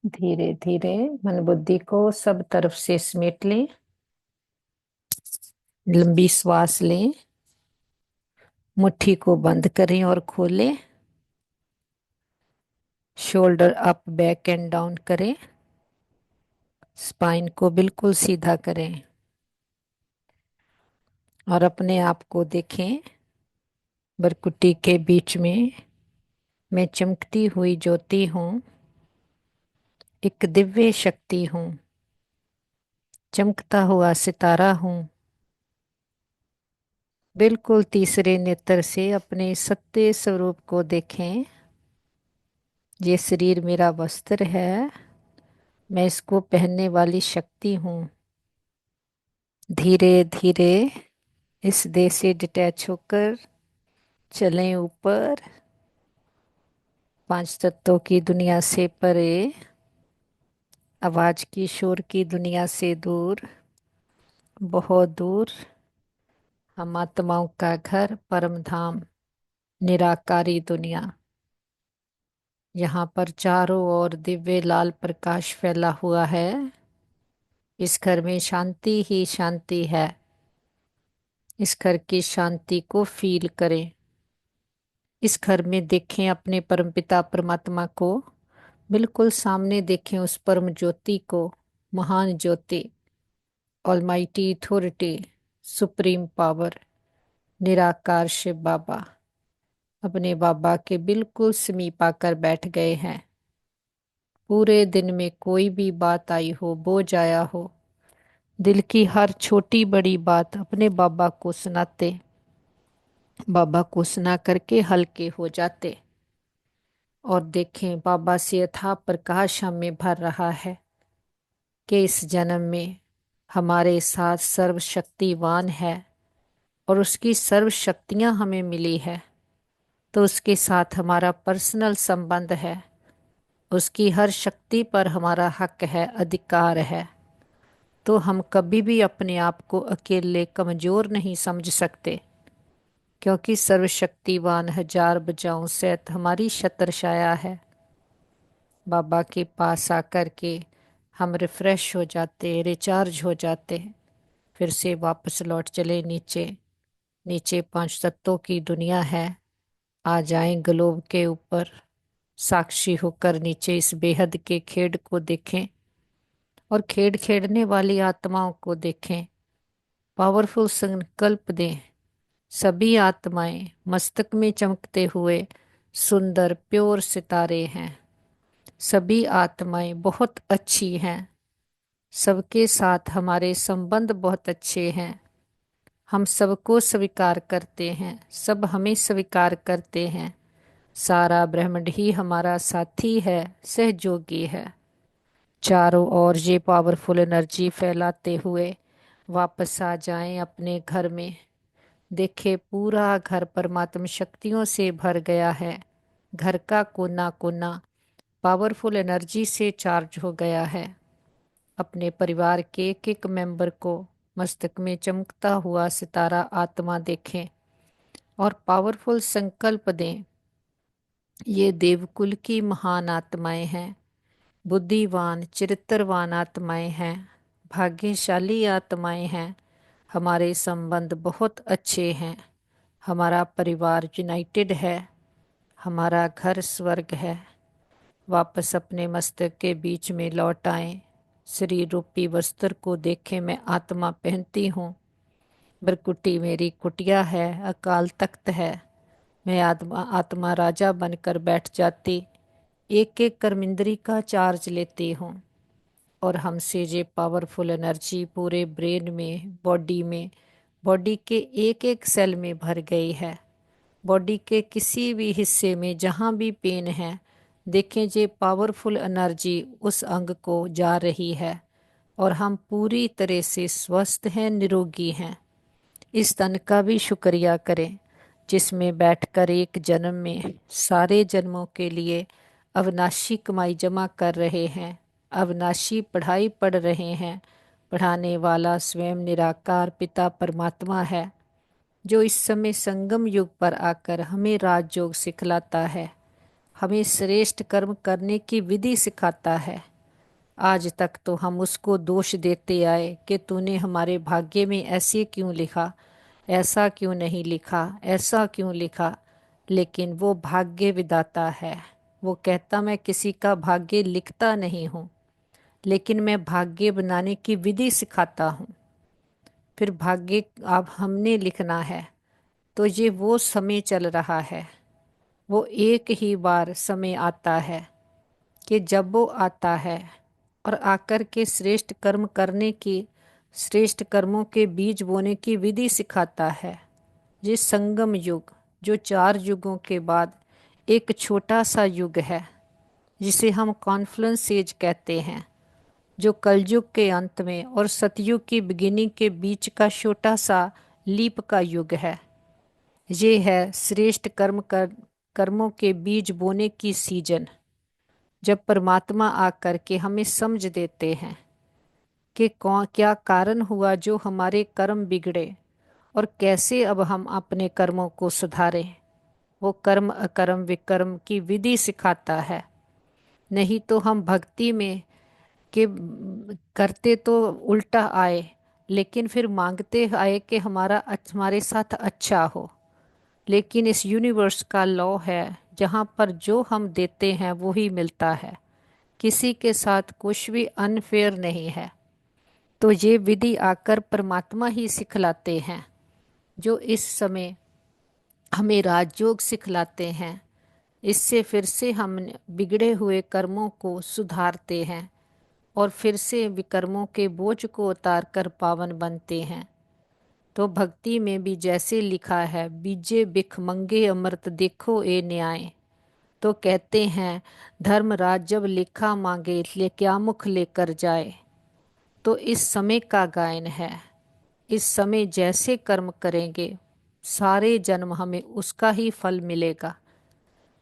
धीरे धीरे मन बुद्धि को सब तरफ से समेट लें। लंबी श्वास लें। मुट्ठी को बंद करें और खोलें। Shoulder up, back and down करें। स्पाइन को बिल्कुल सीधा करें और अपने आप को देखें। बरकुटी के बीच में मैं चमकती हुई ज्योति हूँ। एक दिव्य शक्ति हूँ। चमकता हुआ सितारा हूँ। बिल्कुल तीसरे नेत्र से अपने सत्य स्वरूप को देखें। ये शरीर मेरा वस्त्र है। मैं इसको पहनने वाली शक्ति हूँ। धीरे धीरे इस देह से डिटैच होकर चलें ऊपर, पांच तत्वों की दुनिया से परे, आवाज की शोर की दुनिया से दूर, बहुत दूर। हम आत्माओं का घर, परम धाम, निराकारी दुनिया। यहाँ पर चारों ओर दिव्य लाल प्रकाश फैला हुआ है। इस घर में शांति ही शांति है। इस घर की शांति को फील करें। इस घर में देखें अपने परमपिता परमात्मा को। बिल्कुल सामने देखें उस परम ज्योति को। महान ज्योति, ऑलमाइटी अथॉरिटी, सुप्रीम पावर, निराकार शिव बाबा अपने बाबा के बिल्कुल समीप आकर बैठ गए हैं। पूरे दिन में कोई भी बात आई हो, बोझ आया हो, दिल की हर छोटी बड़ी बात अपने बाबा को सुनाते, बाबा को सुना करके हल्के हो जाते। और देखें बाबा से अथाह प्रकाश हमें भर रहा है कि इस जन्म में हमारे साथ सर्वशक्तिवान है और उसकी सर्व शक्तियां हमें मिली है। तो उसके साथ हमारा पर्सनल संबंध है। उसकी हर शक्ति पर हमारा हक है, अधिकार है। तो हम कभी भी अपने आप को अकेले कमजोर नहीं समझ सकते, क्योंकि सर्वशक्तिवान हजार भुजाओं सहित हमारी छत्र छाया है। बाबा के पास आकर के हम रिफ्रेश हो जाते, रिचार्ज हो जाते। फिर से वापस लौट चले नीचे। नीचे पांच तत्वों की दुनिया है। आ जाएं ग्लोब के ऊपर, साक्षी होकर नीचे इस बेहद के खेड को देखें और खेड खेड़ने वाली आत्माओं को देखें। पावरफुल संकल्प दें। सभी आत्माएं मस्तक में चमकते हुए सुंदर प्योर सितारे हैं। सभी आत्माएं बहुत अच्छी हैं। सबके साथ हमारे संबंध बहुत अच्छे हैं। हम सबको स्वीकार करते हैं, सब हमें स्वीकार करते हैं। सारा ब्रह्मांड ही हमारा साथी है, सहयोगी है। चारों ओर ये पावरफुल एनर्जी फैलाते हुए वापस आ जाएं अपने घर में। देखे पूरा घर परमात्मा शक्तियों से भर गया है। घर का कोना कोना पावरफुल एनर्जी से चार्ज हो गया है। अपने परिवार के एक एक मेंबर को मस्तक में चमकता हुआ सितारा आत्मा देखें और पावरफुल संकल्प दें। ये देवकुल की महान आत्माएं हैं। बुद्धिवान चरित्रवान आत्माएं हैं। भाग्यशाली आत्माएं हैं। हमारे संबंध बहुत अच्छे हैं। हमारा परिवार यूनाइटेड है। हमारा घर स्वर्ग है। वापस अपने मस्तक के बीच में लौट आएं। शरीर रूपी वस्त्र को देखें, मैं आत्मा पहनती हूँ। बरकुटी मेरी कुटिया है, अकाल तख्त है। मैं आत्मा आत्मा राजा बनकर बैठ जाती। एक एक कर्मेंद्री का चार्ज लेती हूँ और हमसे ये पावरफुल एनर्जी पूरे ब्रेन में, बॉडी के एक एक सेल में भर गई है। बॉडी के किसी भी हिस्से में जहाँ भी पेन है, देखें ये पावरफुल एनर्जी उस अंग को जा रही है और हम पूरी तरह से स्वस्थ हैं, निरोगी हैं। इस तन का भी शुक्रिया करें जिसमें बैठकर एक जन्म में सारे जन्मों के लिए अविनाशी कमाई जमा कर रहे हैं, अविनाशी पढ़ाई पढ़ रहे हैं। पढ़ाने वाला स्वयं निराकार पिता परमात्मा है, जो इस समय संगम युग पर आकर हमें राजयोग सिखलाता है, हमें श्रेष्ठ कर्म करने की विधि सिखाता है। आज तक तो हम उसको दोष देते आए कि तूने हमारे भाग्य में ऐसे क्यों लिखा, ऐसा क्यों नहीं लिखा, ऐसा क्यों लिखा। लेकिन वो भाग्य विधाता है। वो कहता मैं किसी का भाग्य लिखता नहीं हूँ, लेकिन मैं भाग्य बनाने की विधि सिखाता हूँ। फिर भाग्य अब हमने लिखना है। तो ये वो समय चल रहा है। वो एक ही बार समय आता है कि जब वो आता है और आकर के श्रेष्ठ कर्म करने की, श्रेष्ठ कर्मों के बीज बोने की विधि सिखाता है। ये संगम युग, जो 4 युगों के बाद एक छोटा सा युग है, जिसे हम कॉन्फ्लुएंस एज कहते हैं, जो कलयुग के अंत में और सतयुग की बिगिनिंग के बीच का छोटा सा लीप का युग है। ये है श्रेष्ठ कर्मों के बीज बोने की सीजन, जब परमात्मा आकर के हमें समझ देते हैं कि कौन क्या कारण हुआ जो हमारे कर्म बिगड़े और कैसे अब हम अपने कर्मों को सुधारें। वो कर्म अकर्म विकर्म की विधि सिखाता है। नहीं तो हम भक्ति में कि करते तो उल्टा आए, लेकिन फिर मांगते आए कि हमारे साथ अच्छा हो। लेकिन इस यूनिवर्स का लॉ है, जहाँ पर जो हम देते हैं वो ही मिलता है। किसी के साथ कुछ भी अनफेयर नहीं है। तो ये विधि आकर परमात्मा ही सिखलाते हैं, जो इस समय हमें राजयोग सिखलाते हैं। इससे फिर से हम बिगड़े हुए कर्मों को सुधारते हैं और फिर से विकर्मों के बोझ को उतार कर पावन बनते हैं। तो भक्ति में भी जैसे लिखा है, बीजे बिख मंगे अमृत देखो ए न्याय। तो कहते हैं धर्मराज जब लिखा मांगे ले क्या मुख लेकर जाए। तो इस समय का गायन है। इस समय जैसे कर्म करेंगे, सारे जन्म हमें उसका ही फल मिलेगा।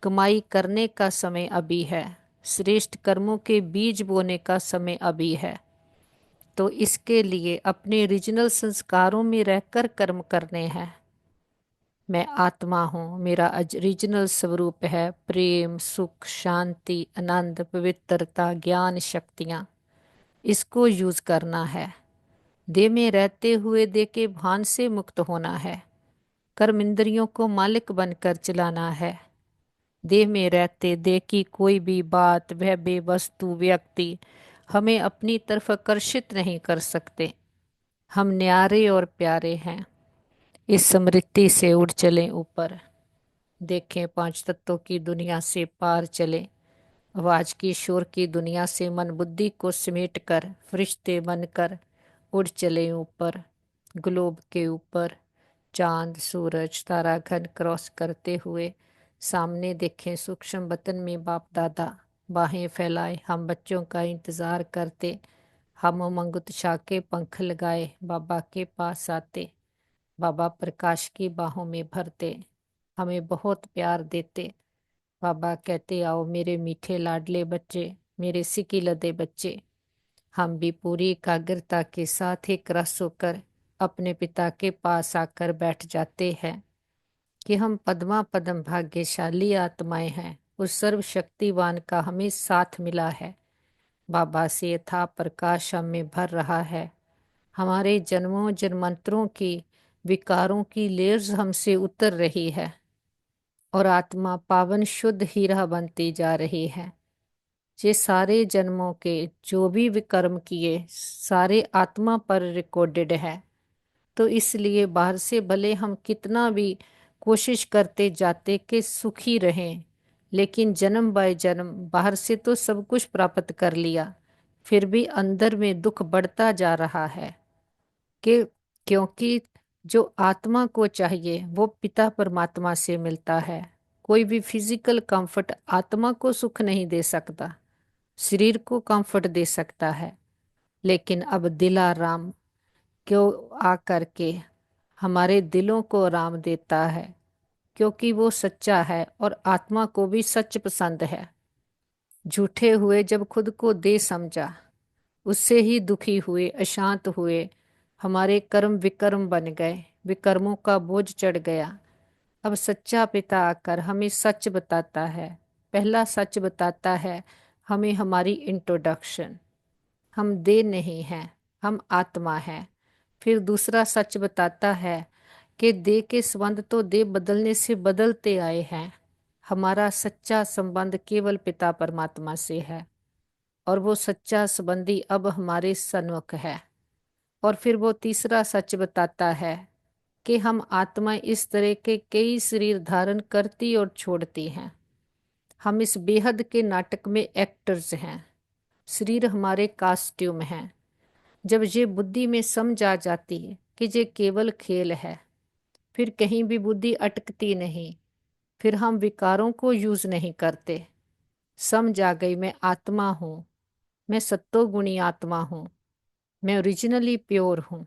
कमाई करने का समय अभी है, श्रेष्ठ कर्मों के बीज बोने का समय अभी है। तो इसके लिए अपने ओरिजिनल संस्कारों में रहकर कर्म करने हैं। मैं आत्मा हूँ, मेरा ओरिजिनल स्वरूप है प्रेम, सुख, शांति, आनंद, पवित्रता, ज्ञान, शक्तियाँ। इसको यूज करना है। देह में रहते हुए देह के भान से मुक्त होना है। कर्म इंद्रियों को मालिक बनकर चलाना है। देह में रहते देह की कोई भी बात, वह भी वस्तु, व्यक्ति हमें अपनी तरफ आकर्षित नहीं कर सकते। हम न्यारे और प्यारे हैं। इस स्मृति से उड़ चलें ऊपर, देखें 5 तत्वों की दुनिया से पार चलें। आवाज की शोर की दुनिया से मन बुद्धि को समेट कर फरिश्ते बनकर उड़ चले ऊपर। ग्लोब के ऊपर चांद, सूरज, तारागण क्रॉस करते हुए सामने देखें सूक्ष्म वतन में बाप दादा बाहें फैलाए हम बच्चों का इंतजार करते। हम उमंग उत्साह के पंख लगाए बाबा के पास आते। बाबा प्रकाश की बाहों में भरते, हमें बहुत प्यार देते। बाबा कहते आओ मेरे मीठे लाडले बच्चे, मेरे सिकी लदे बच्चे। हम भी पूरी एकाग्रता के साथ एक रस होकर अपने पिता के पास आकर बैठ जाते हैं कि हम पद्मा पद्म भाग्यशाली आत्माएं हैं। उस सर्वशक्तिवान का हमें साथ मिला है। बाबा से यथा प्रकाश हम में भर रहा है। हमारे जन्मों जन्मांतरों की विकारों की लेयर्स हमसे उतर रही है और आत्मा पावन शुद्ध हीरा बनती जा रही है। ये सारे जन्मों के जो भी विकर्म किए सारे आत्मा पर रिकॉर्डेड है। तो इसलिए बाहर से भले हम कितना भी कोशिश करते जाते कि सुखी रहें, लेकिन जन्म बाय जन्म बाहर से तो सब कुछ प्राप्त कर लिया, फिर भी अंदर में दुख बढ़ता जा रहा है। कि क्योंकि जो आत्मा को चाहिए वो पिता परमात्मा से मिलता है। कोई भी फिजिकल कंफर्ट आत्मा को सुख नहीं दे सकता, शरीर को कंफर्ट दे सकता है। लेकिन अब दिलाराम क्यों आकर के हमारे दिलों को आराम देता है, क्योंकि वो सच्चा है और आत्मा को भी सच पसंद है। झूठे हुए जब खुद को दे समझा, उससे ही दुखी हुए, अशांत हुए। हमारे कर्म विकर्म बन गए, विकर्मों का बोझ चढ़ गया। अब सच्चा पिता आकर हमें सच बताता है। पहला सच बताता है हमें हमारी इंट्रोडक्शन। हम देह नहीं हैं, हम आत्मा हैं। फिर दूसरा सच बताता है कि देह के संबंध तो देह बदलने से बदलते आए हैं। हमारा सच्चा संबंध केवल पिता परमात्मा से है, और वो सच्चा संबंधी अब हमारे सन्मुख है। और फिर वो तीसरा सच बताता है कि हम आत्मा इस तरह के कई शरीर धारण करती और छोड़ती हैं। हम इस बेहद के नाटक में एक्टर्स हैं। शरीर हमारे कास्ट्यूम हैं। जब ये बुद्धि में समझ आ जाती है कि ये केवल खेल है, फिर कहीं भी बुद्धि अटकती नहीं। फिर हम विकारों को यूज नहीं करते। समझ आ गई, मैं आत्मा हूँ, मैं सत्तोगुणी आत्मा हूँ, मैं ओरिजिनली प्योर हूँ।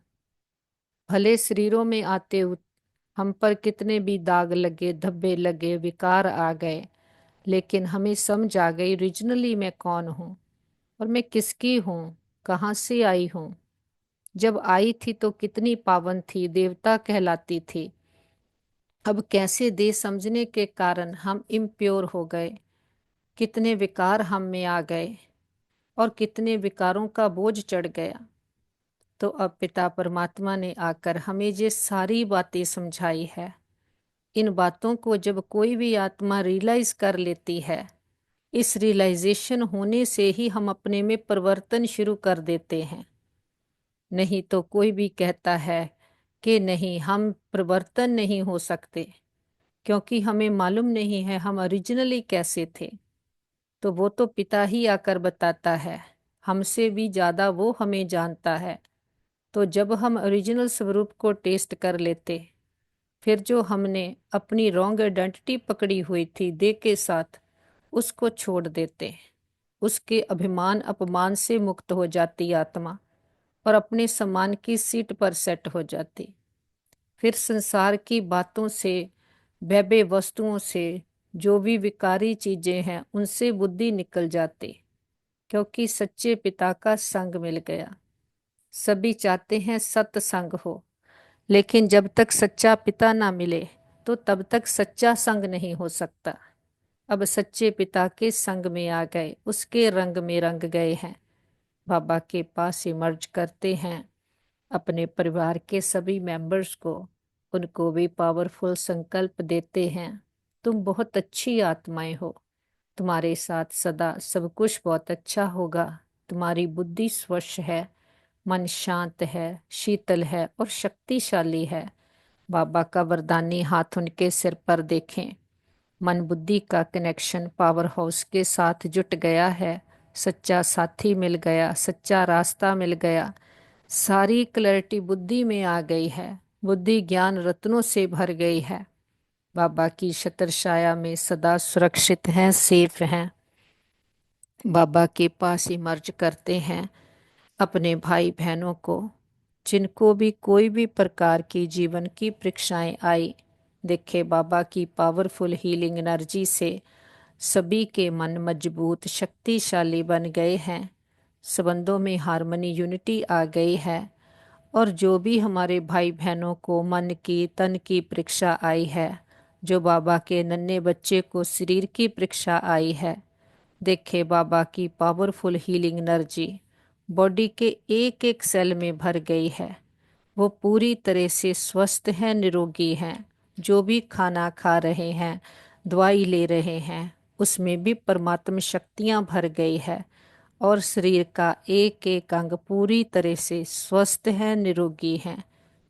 भले शरीरों में आते हम पर कितने भी दाग लगे, धब्बे लगे, विकार आ गए, लेकिन हमें समझ आ गई ओरिजिनली मैं कौन हूँ और मैं किसकी हूँ, कहाँ से आई हूँ। जब आई थी तो कितनी पावन थी, देवता कहलाती थी। अब कैसे दे समझने के कारण हम इम्प्योर हो गए, कितने विकार हम में आ गए और कितने विकारों का बोझ चढ़ गया। तो अब पिता परमात्मा ने आकर हमें ये सारी बातें समझाई है। इन बातों को जब कोई भी आत्मा रियलाइज कर लेती है, इस रियलाइजेशन होने से ही हम अपने में परिवर्तन शुरू कर देते हैं। नहीं तो कोई भी कहता है कि नहीं, हम परिवर्तन नहीं हो सकते, क्योंकि हमें मालूम नहीं है हम ओरिजिनली कैसे थे। तो वो तो पिता ही आकर बताता है, हमसे भी ज़्यादा वो हमें जानता है। तो जब हम ओरिजिनल स्वरूप को टेस्ट कर लेते, फिर जो हमने अपनी रॉन्ग आइडेंटिटी पकड़ी हुई थी देह के साथ, उसको छोड़ देते। उसके अभिमान अपमान से मुक्त हो जाती आत्मा और अपने सम्मान की सीट पर सेट हो जाती। फिर संसार की बातों से, वैभव वस्तुओं से, जो भी विकारी चीजें हैं उनसे बुद्धि निकल जाती, क्योंकि सच्चे पिता का संग मिल गया। सभी चाहते हैं सत्संग हो, लेकिन जब तक सच्चा पिता ना मिले तो तब तक सच्चा संग नहीं हो सकता। अब सच्चे पिता के संग में आ गए, उसके रंग में रंग गए हैं। बाबा के पास इमर्ज करते हैं अपने परिवार के सभी मेंबर्स को। उनको भी पावरफुल संकल्प देते हैं, तुम बहुत अच्छी आत्माएं हो, तुम्हारे साथ सदा सब कुछ बहुत अच्छा होगा। तुम्हारी बुद्धि स्वच्छ है, मन शांत है, शीतल है और शक्तिशाली है। बाबा का वरदानी हाथ उनके सिर पर देखें। मन बुद्धि का कनेक्शन पावर हाउस के साथ जुट गया है। सच्चा साथी मिल गया, सच्चा रास्ता मिल गया। सारी क्लैरिटी बुद्धि में आ गई है। बुद्धि ज्ञान रत्नों से भर गई है। बाबा की छत्र छाया में सदा सुरक्षित हैं, सेफ हैं। बाबा के पास ही मर्ज करते हैं अपने भाई बहनों को, जिनको भी कोई भी प्रकार की जीवन की परीक्षाएं आई। देखे बाबा की पावरफुल हीलिंग एनर्जी से सभी के मन मजबूत शक्तिशाली बन गए हैं। संबंधों में हार्मनी यूनिटी आ गई है। और जो भी हमारे भाई बहनों को मन की तन की परीक्षा आई है, जो बाबा के नन्हे बच्चे को शरीर की परीक्षा आई है, देखे बाबा की पावरफुल हीलिंग एनर्जी बॉडी के एक एक सेल में भर गई है। वो पूरी तरह से स्वस्थ हैं, निरोगी हैं। जो भी खाना खा रहे हैं, दवाई ले रहे हैं, उसमें भी परमात्मा शक्तियाँ भर गई है। और शरीर का एक एक अंग पूरी तरह से स्वस्थ है, निरोगी है।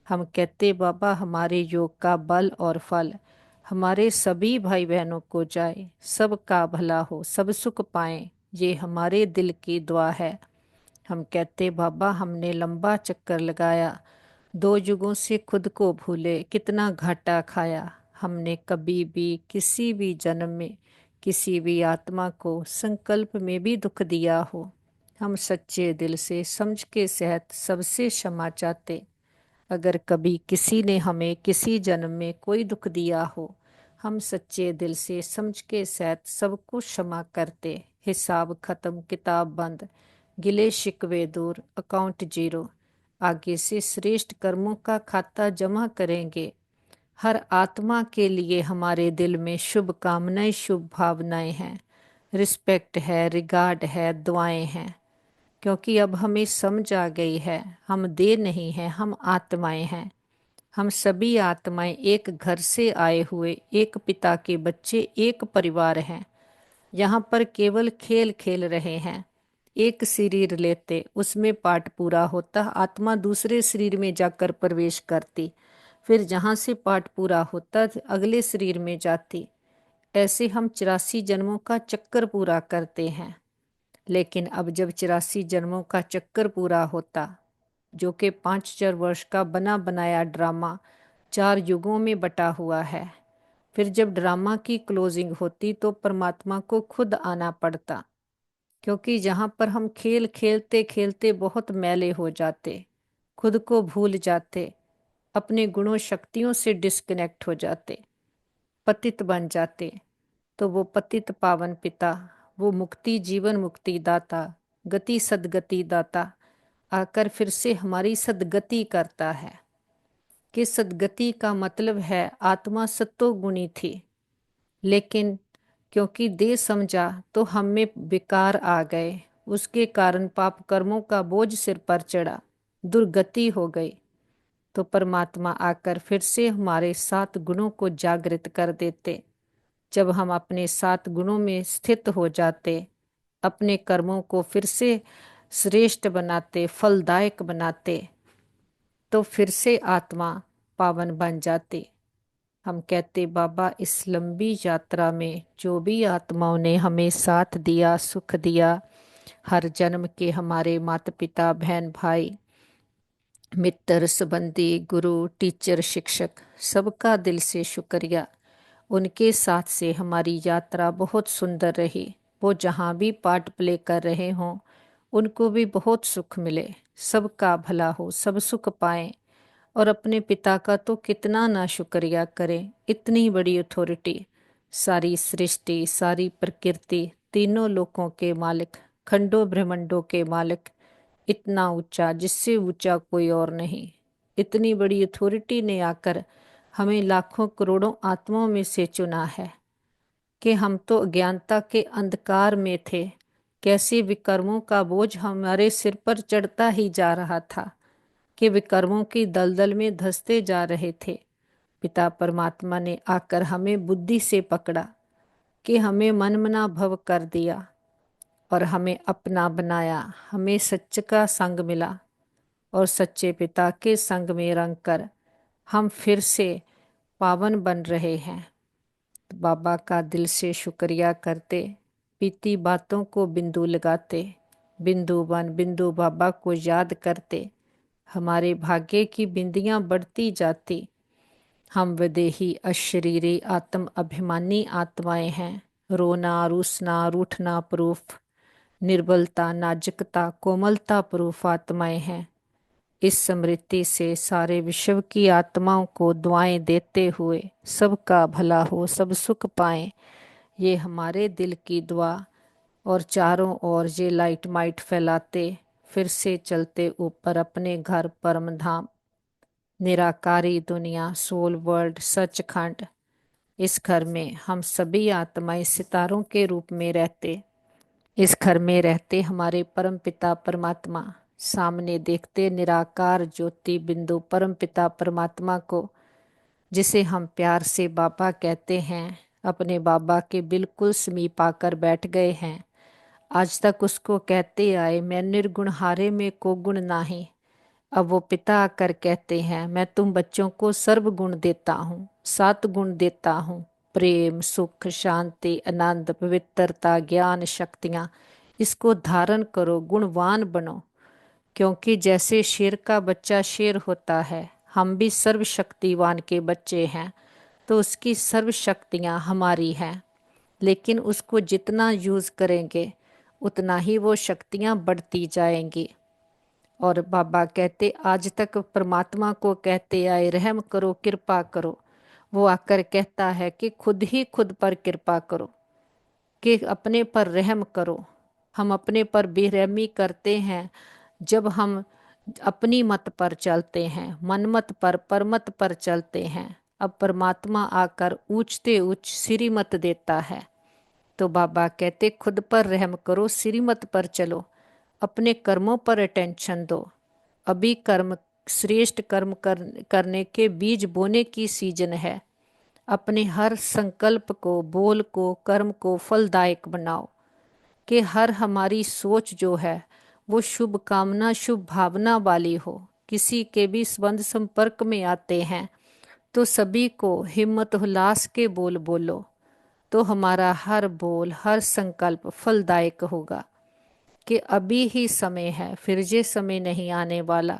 हम कहते बाबा हमारे योग का बल और फल हमारे सभी भाई बहनों को जाए, सबका भला हो, सब सुख पाएं। ये हमारे दिल की दुआ है। हम कहते बाबा हमने लंबा चक्कर लगाया, 2 युगों से खुद को भूले, कितना घाटा खाया। हमने कभी भी किसी भी जन्म में किसी भी आत्मा को संकल्प में भी दुख दिया हो, हम सच्चे दिल से समझ के सहित सबसे क्षमा चाहते। अगर कभी किसी ने हमें किसी जन्म में कोई दुख दिया हो, हम सच्चे दिल से समझ के सहित सबको क्षमा करते। हिसाब खत्म, किताब बंद, गिले शिकवे दूर, अकाउंट जीरो। आगे से श्रेष्ठ कर्मों का खाता जमा करेंगे। हर आत्मा के लिए हमारे दिल में शुभ कामनाएं, शुभ भावनाएं हैं। रिस्पेक्ट है, रिगार्ड है, दुआएं हैं। क्योंकि अब हमें समझ आ गई है, हम देह नहीं हैं, हम आत्माएं हैं। हम सभी आत्माएं एक घर से आए हुए एक पिता के बच्चे, एक परिवार हैं। यहाँ पर केवल खेल खेल रहे हैं। एक शरीर लेते, उसमें पाठ पूरा होता, आत्मा दूसरे शरीर में जाकर प्रवेश करती, फिर जहाँ से पाठ पूरा होता अगले शरीर में जाती। ऐसे हम 84 जन्मों का चक्कर पूरा करते हैं। लेकिन अब जब 84 जन्मों का चक्कर पूरा होता, जो कि 5,000 वर्ष का बना बनाया ड्रामा 4 युगों में बटा हुआ है, फिर जब ड्रामा की क्लोजिंग होती तो परमात्मा को खुद आना पड़ता। क्योंकि जहाँ पर हम खेल खेलते खेलते बहुत मैले हो जाते, खुद को भूल जाते, अपने गुणों शक्तियों से डिस्कनेक्ट हो जाते, पतित बन जाते, तो वो पतित पावन पिता, वो मुक्ति जीवन मुक्ति दाता, गति सदगति दाता आकर फिर से हमारी सदगति करता है। कि सदगति का मतलब है आत्मा सत्वगुणी थी, लेकिन क्योंकि देह समझा तो हम में विकार आ गए, उसके कारण पाप कर्मों का बोझ सिर पर चढ़ा, दुर्गति हो गई। तो परमात्मा आकर फिर से हमारे 7 गुणों को जागृत कर देते। जब हम अपने 7 गुणों में स्थित हो जाते, अपने कर्मों को फिर से श्रेष्ठ बनाते, फलदायक बनाते, तो फिर से आत्मा पावन बन जाती। हम कहते बाबा, इस लंबी यात्रा में जो भी आत्माओं ने हमें साथ दिया, सुख दिया, हर जन्म के हमारे माता पिता बहन भाई मित्र संबंधी गुरु टीचर शिक्षक, सबका दिल से शुक्रिया। उनके साथ से हमारी यात्रा बहुत सुंदर रही। वो जहाँ भी पार्ट प्ले कर रहे हों, उनको भी बहुत सुख मिले, सबका भला हो, सब सुख पाएं। और अपने पिता का तो कितना ना शुक्रिया करें, इतनी बड़ी अथॉरिटी, सारी सृष्टि, सारी प्रकृति, तीनों लोकों के मालिक, खंडों ब्रह्मंडों के मालिक, इतना ऊंचा जिससे ऊंचा कोई और नहीं। इतनी बड़ी अथॉरिटी ने आकर हमें लाखों करोड़ों आत्माओं में से चुना है कि हम तो अज्ञानता के अंधकार में थे। कैसे विकर्मों का बोझ हमारे सिर पर चढ़ता ही जा रहा था कि विकर्मों की दलदल में धंसते जा रहे थे। पिता परमात्मा ने आकर हमें बुद्धि से पकड़ा कि हमें मनमना भव कर दिया और हमें अपना बनाया। हमें सच का संग मिला और सच्चे पिता के संग में रंग कर हम फिर से पावन बन रहे हैं। तो बाबा का दिल से शुक्रिया करते, बीती बातों को बिंदु लगाते, बिंदु बन बिंदु बाबा को याद करते, हमारे भाग्य की बिंदियां बढ़ती जाती। हम विदेही अशरीरी आत्म अभिमानी आत्माएं हैं। रोना रूसना रूठना प्रूफ, निर्बलता नाजुकता कोमलता प्रूफ आत्माएं हैं। इस स्मृति से सारे विश्व की आत्माओं को दुआएं देते हुए सबका भला हो, सब सुख पाएं, ये हमारे दिल की दुआ। और चारों ओर ये लाइट माइट फैलाते, फिर से चलते ऊपर अपने घर परम धाम, निराकारी दुनिया, सोल वर्ल्ड, सचखंड। इस घर में हम सभी आत्माएं सितारों के रूप में रहते, इस घर में रहते हमारे परम पिता परमात्मा, सामने देखते निराकार ज्योति बिंदु परम पिता परमात्मा को, जिसे हम प्यार से बाबा कहते हैं। अपने बाबा के बिल्कुल समीप आकर बैठ गए हैं। आज तक उसको कहते आए, मैं निर्गुण हारे में को गुण नाही। अब वो पिता आकर कहते हैं, मैं तुम बच्चों को सर्व गुण देता हूँ, 7 गुण देता हूँ, प्रेम सुख शांति आनंद पवित्रता ज्ञान शक्तियाँ। इसको धारण करो, गुणवान बनो। क्योंकि जैसे शेर का बच्चा शेर होता है, हम भी सर्व शक्तिवान के बच्चे हैं, तो उसकी सर्व शक्तियाँ हमारी हैं। लेकिन उसको जितना यूज़ करेंगे उतना ही वो शक्तियाँ बढ़ती जाएंगी। और बाबा कहते, आज तक परमात्मा को कहते आए, रहम करो कृपा करो। वो आकर कहता है कि खुद ही खुद पर कृपा करो, कि अपने पर रहम करो। हम अपने पर बेरहमी करते हैं जब हम अपनी मत पर चलते हैं, मनमत पर परमत पर चलते हैं। अब परमात्मा आकर ऊंचते ऊंच श्रीमत देता है। तो बाबा कहते, खुद पर रहम करो, श्रीमत पर चलो। अपने कर्मों पर अटेंशन दो। अभी कर्म, श्रेष्ठ कर्म करने के बीज बोने की सीजन है। अपने हर संकल्प को, बोल को, कर्म को फलदायक बनाओ कि हर हमारी सोच जो है वो शुभ कामना, शुभ भावना वाली हो। किसी के भी संबंध संपर्क में आते हैं तो सभी को हिम्मत उल्लास के बोल बोलो, तो हमारा हर बोल, हर संकल्प फलदायक होगा। कि अभी ही समय है, फिर ये समय नहीं आने वाला।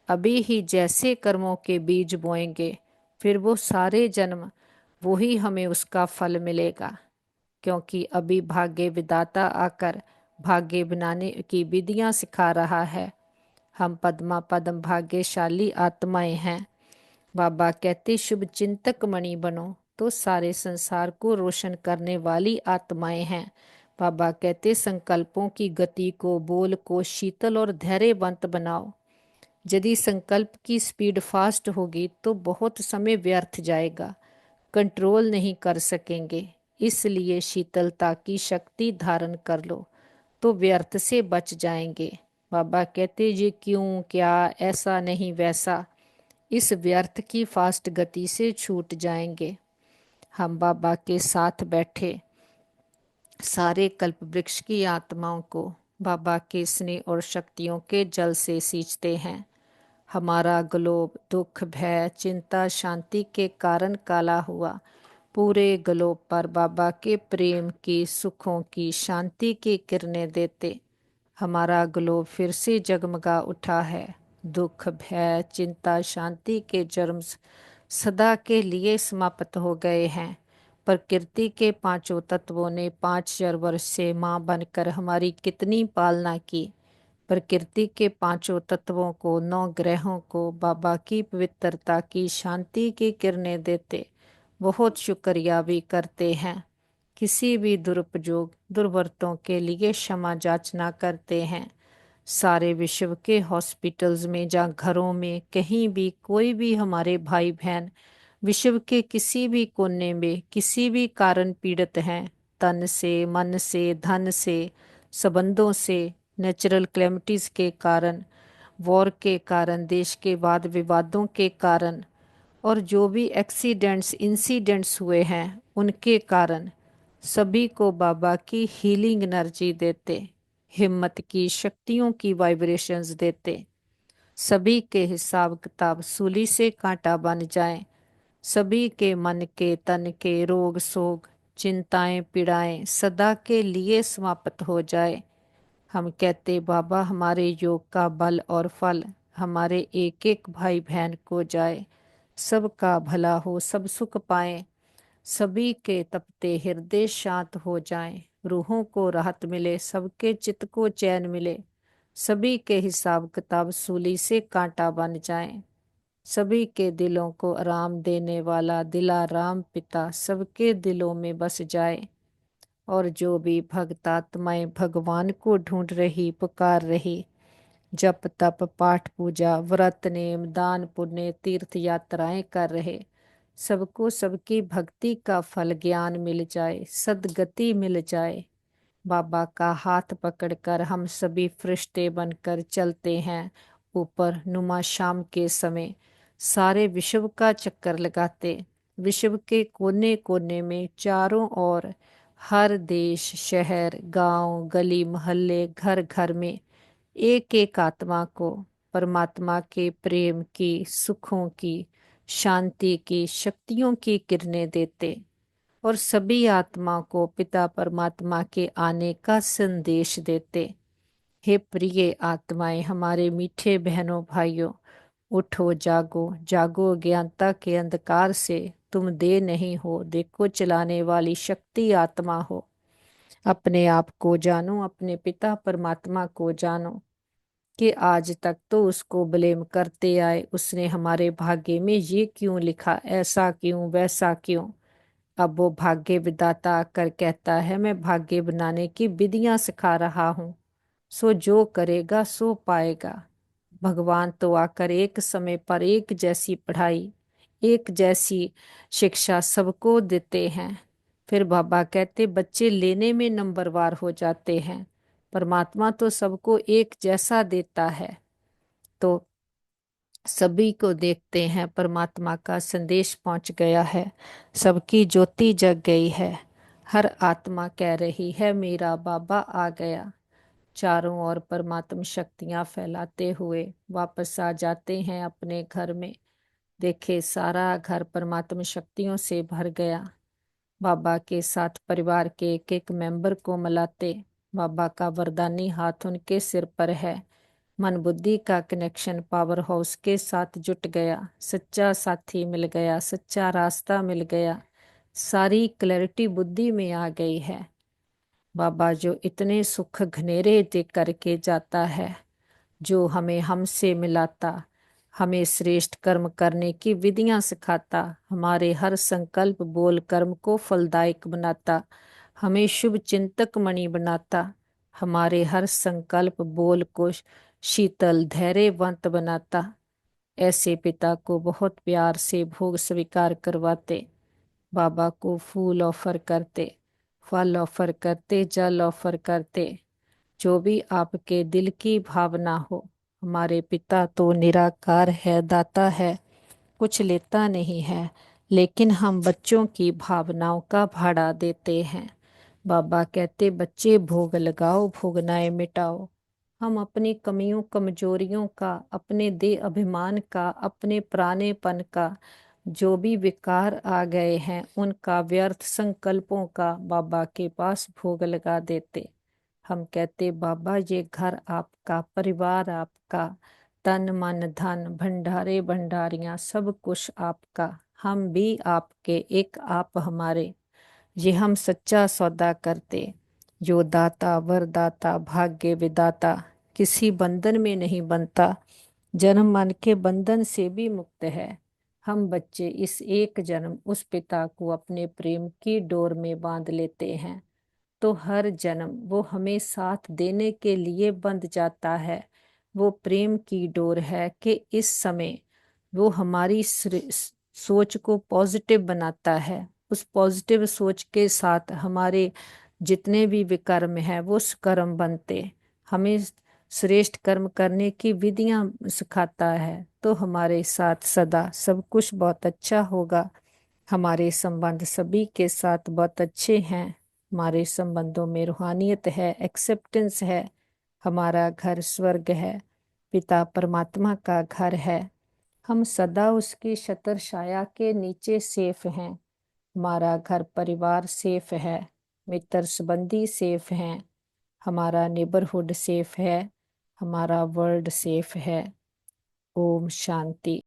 अभी ही जैसे कर्मों के बीज बोएंगे, फिर वो सारे जन्म वो ही हमें उसका फल मिलेगा। क्योंकि अभी भाग्य विधाता आकर भाग्य बनाने की विधियां सिखा रहा है। हम पद्मा पद्म भाग्यशाली आत्माएं हैं। बाबा कहते शुभ चिंतक मणि बनो, तो सारे संसार को रोशन करने वाली आत्माएं हैं। बाबा कहते संकल्पों की गति को, बोल को शीतल और धैर्यवंत बनाओ। यदि संकल्प की स्पीड फास्ट होगी तो बहुत समय व्यर्थ जाएगा, कंट्रोल नहीं कर सकेंगे। इसलिए शीतलता की शक्ति धारण कर लो तो व्यर्थ से बच जाएंगे। बाबा कहते ये क्यों, क्या, ऐसा नहीं वैसा, इस व्यर्थ की फास्ट गति से छूट जाएंगे। हम बाबा के साथ बैठे सारे कल्प वृक्ष की आत्माओं को बाबा के स्नेह और शक्तियों के जल से सींचते हैं। हमारा ग्लोब दुख, भय, चिंता, शांति के कारण काला हुआ। पूरे ग्लोब पर बाबा के प्रेम की, सुखों की, शांति की किरणें देते हमारा ग्लोब फिर से जगमगा उठा है। दुख, भय, चिंता, शांति के जर्म सदा के लिए समाप्त हो गए हैं। प्रकृति के पांचों तत्वों ने 5,000 वर्ष से मां बनकर हमारी कितनी पालना की। प्रकृति के पांचों तत्वों को, 9 ग्रहों को बाबा की पवित्रता की, शांति की किरणें देते बहुत शुक्रिया भी करते हैं। किसी भी दुरुपयोग, दुर्वरतों के लिए क्षमा याचना करते हैं। सारे विश्व के हॉस्पिटल्स में या घरों में, कहीं भी कोई भी हमारे भाई बहन विश्व के किसी भी कोने में किसी भी कारण पीड़ित हैं, तन से, मन से, धन से, संबंधों से, नेचुरल क्लेमिटीज के कारण, वॉर के कारण, देश के वाद विवादों के कारण, और जो भी एक्सीडेंट्स, इंसिडेंट्स हुए हैं उनके कारण, सभी को बाबा की हीलिंग एनर्जी देते, हिम्मत की, शक्तियों की वाइब्रेशंस देते। सभी के हिसाब किताब सूली से कांटा बन जाएं। सभी के मन के, तन के रोग शोक, चिंताएं, पीड़ाएं सदा के लिए समाप्त हो जाए। हम कहते बाबा हमारे योग का बल और फल हमारे एक एक भाई बहन को जाए। सबका भला हो, सब सुख पाएं। सभी के तपते हृदय शांत हो जाएं। रूहों को राहत मिले, सबके चित्त को चैन मिले। सभी के हिसाब किताब सूली से कांटा बन जाएं। सभी के दिलों को आराम देने वाला दिलाराम पिता सबके दिलों में बस जाए। और जो भी भक्तात्माएं भगवान को ढूंढ रही, पुकार रही, जप तप पाठ पूजा व्रत नेम दान पुण्य तीर्थ यात्राएं कर रहे, सबको सबकी भक्ति का फल ज्ञान मिल जाए, सद्गति मिल जाए। बाबा का हाथ पकड़कर हम सभी फरिश्ते बनकर चलते हैं ऊपर नुमा शाम के समय, सारे विश्व का चक्कर लगाते, विश्व के कोने कोने में चारों ओर, हर देश, शहर, गांव, गली मोहल्ले, घर घर में एक एक आत्मा को परमात्मा के प्रेम की, सुखों की, शांति की, शक्तियों की किरणें देते, और सभी आत्मा को पिता परमात्मा के आने का संदेश देते। हे प्रिय आत्माएं, हमारे मीठे बहनों भाइयों, उठो, जागो, जागो, अज्ञानता के अंधकार से। तुम दे नहीं हो, देखो चलाने वाली शक्ति आत्मा हो। अपने आप को जानो, अपने पिता परमात्मा को जानो कि आज तक तो उसको ब्लेम करते आए, उसने हमारे भाग्य में ये क्यों लिखा, ऐसा क्यों, वैसा क्यों। अब वो भाग्य विधाता आकर कहता है मैं भाग्य बनाने की विधियां सिखा रहा हूँ, सो जो करेगा सो पाएगा। भगवान तो आकर एक समय पर एक जैसी पढ़ाई, एक जैसी शिक्षा सबको देते हैं। फिर बाबा कहते बच्चे लेने में नंबरवार हो जाते हैं, परमात्मा तो सबको एक जैसा देता है, तो सभी को देखते हैं परमात्मा का संदेश पहुंच गया है, सबकी ज्योति जग गई है। हर आत्मा कह रही है मेरा बाबा आ गया। चारों ओर परमात्म शक्तियां फैलाते हुए वापस आ जाते हैं अपने घर में। देखे सारा घर परमात्म शक्तियों से भर गया। बाबा के साथ परिवार के एक एक मेंबर को मिलाते, बाबा का वरदानी हाथ उनके सिर पर है। मन बुद्धि का कनेक्शन पावर हाउस के साथ जुट गया, सच्चा साथी मिल गया, सच्चा रास्ता मिल गया, सारी क्लैरिटी बुद्धि में आ गई है। बाबा जो इतने सुख घनेरे दे करके जाता है, जो हमें हमसे मिलाता, हमें श्रेष्ठ कर्म करने की विधियां सिखाता, हमारे हर संकल्प बोल कर्म को फलदायक बनाता, हमें शुभ चिंतक मणि बनाता, हमारे हर संकल्प बोल को शीतल धैर्यवंत बनाता। ऐसे पिता को बहुत प्यार से भोग स्वीकार करवाते, बाबा को फूल ऑफर करते, फल ऑफर करते, जल ऑफर करते, जो भी आपके दिल की भावना हो। हमारे पिता तो निराकार है, दाता है, कुछ लेता नहीं है, लेकिन हम बच्चों की भावनाओं का भाड़ा देते हैं। बाबा कहते बच्चे भोग लगाओ, भोगनाएं मिटाओ। हम अपनी कमियों कमजोरियों का, अपने देह अभिमान का, अपने पुरानेपन का, जो भी विकार आ गए हैं उनका, व्यर्थ संकल्पों का बाबा के पास भोग लगा देते। हम कहते बाबा ये घर आपका, परिवार आपका, तन मन धन भंडारे भंडारियां सब कुछ आपका, हम भी आपके, एक आप हमारे। ये हम सच्चा सौदा करते। जो दाता वरदाता भाग्य विदाता किसी बंधन में नहीं बनता, जन्म मन के बंधन से भी मुक्त है। हम बच्चे इस एक जन्म उस पिता को अपने प्रेम की डोर में बांध लेते हैं, तो हर जन्म वो हमें साथ देने के लिए बंध जाता है। वो प्रेम की डोर है कि इस समय वो हमारी सोच को पॉजिटिव बनाता है। उस पॉजिटिव सोच के साथ हमारे जितने भी विकर्म हैं वो कर्म बनते, हमें श्रेष्ठ कर्म करने की विधियां सिखाता है, तो हमारे साथ सदा सब कुछ बहुत अच्छा होगा। हमारे संबंध सभी के साथ बहुत अच्छे हैं। हमारे संबंधों में रूहानियत है, एक्सेप्टेंस है। हमारा घर स्वर्ग है, पिता परमात्मा का घर है। हम सदा उसकी छत्र छाया के नीचे सेफ हैं। हमारा घर परिवार सेफ है, मित्र संबंधी सेफ हैं, हमारा नेबरहुड सेफ है, हमारा वर्ल्ड सेफ है। ओम शांति।